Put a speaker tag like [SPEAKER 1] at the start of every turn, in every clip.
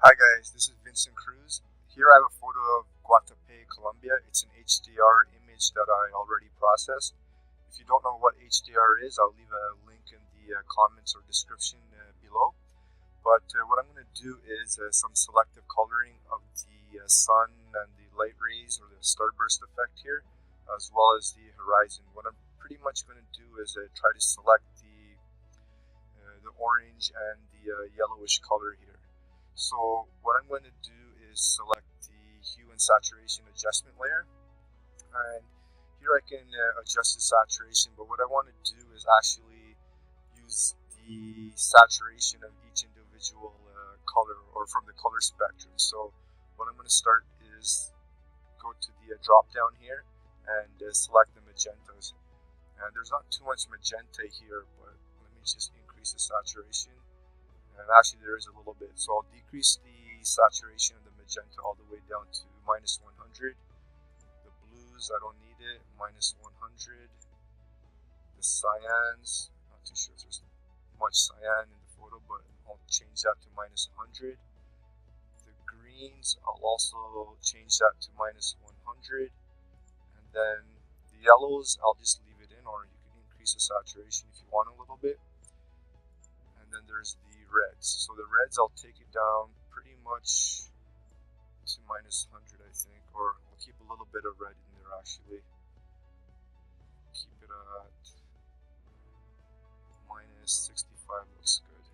[SPEAKER 1] Hi guys, this is Vincent Cruz. Here I have a photo of Guatape, Colombia. It's an HDR image that I already processed. If you don't know what HDR is, I'll leave a link in the comments or description below. But what I'm going to do is some selective coloring of the sun and the light rays or the starburst effect here, as well as the horizon. What I'm pretty much going to do is try to select the orange and the yellowish color here. So what I'm going to do is select the hue and saturation adjustment layer, and here I can adjust the saturation, but what I want to do is actually use the saturation of each individual color or from the color spectrum. So what I'm going to start is go to the drop down here and select the magentas, and there's not too much magenta here, but let me just increase the saturation. And actually there is a little bit, so I'll decrease the saturation of the magenta all the way down to minus 100. The blues, I don't need it, minus 100. The cyans, not too sure if there's much cyan in the photo, but I'll change that to minus 100. The greens, I'll also change that to minus 100. And then the yellows, I'll just leave it in, or you can increase the saturation if you want a little bit. And then there's the reds. So the reds, I'll take it down pretty much to minus 100, I think, or I'll keep a little bit of red in there actually. Keep it at minus 65, looks good.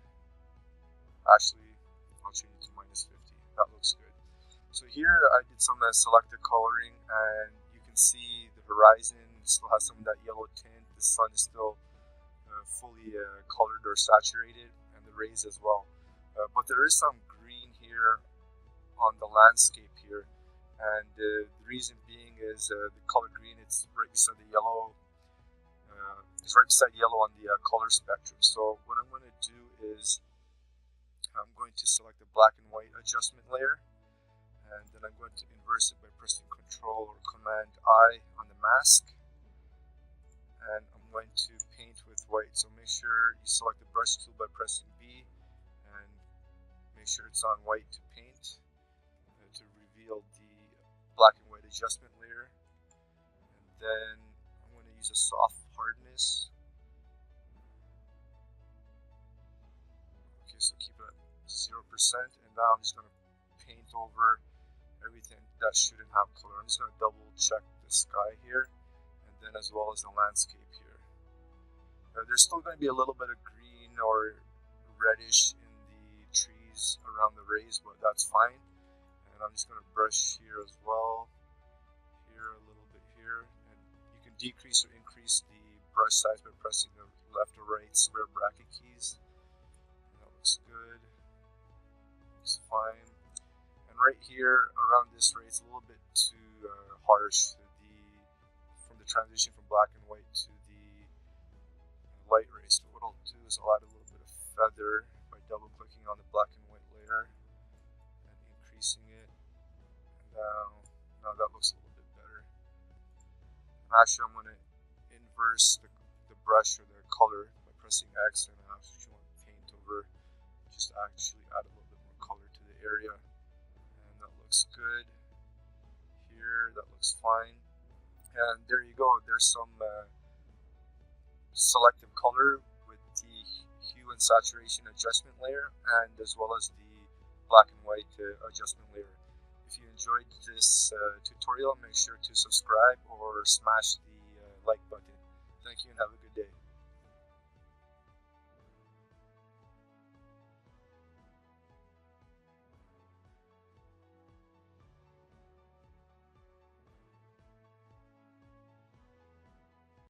[SPEAKER 1] Actually, I'll change it to minus 50. That looks good. So here I did some selective coloring, and you can see the horizon still has some of that yellow tint. The sun is still fully colored or saturated, and the rays as well. But there is some green here on the landscape here, and the reason being is the color green, it's right beside the yellow. It's right beside yellow on the color spectrum. So what I'm going to do is I'm going to select the black and white adjustment layer, and then I'm going to inverse it by pressing Control or Command I on the mask. And I'm going to paint with white, so make sure you select the brush tool by pressing B and make sure it's on white to paint to reveal the black and white adjustment layer. And then I'm going to use a soft hardness. Okay, so keep it at 0%, and now I'm just going to paint over everything that shouldn't have color. I'm just going to double check the sky here, and then as well as the landscape here. There's still going to be a little bit of green or reddish in the trees around the rays, but that's fine. And I'm just going to brush here as well, here a little bit here, and you can decrease or increase the brush size by pressing the left or right square bracket keys. And that looks good, looks fine. And right here around this ray, it's a little bit too harsh. From the transition from black and white to the light rays. So what I'll do is I'll add a little bit of feather by double clicking on the black and white layer and increasing it. And now that looks a little bit better. And actually I'm going to inverse the brush or the color by pressing X, and I actually want to paint over, just actually add a little bit more color to the area. And that looks good. Here, that looks fine. And there you go, there's some selective color with the hue and saturation adjustment layer, and as well as the black and white adjustment layer. If you enjoyed this tutorial, make sure to subscribe or smash the like button. Thank you and have a good day.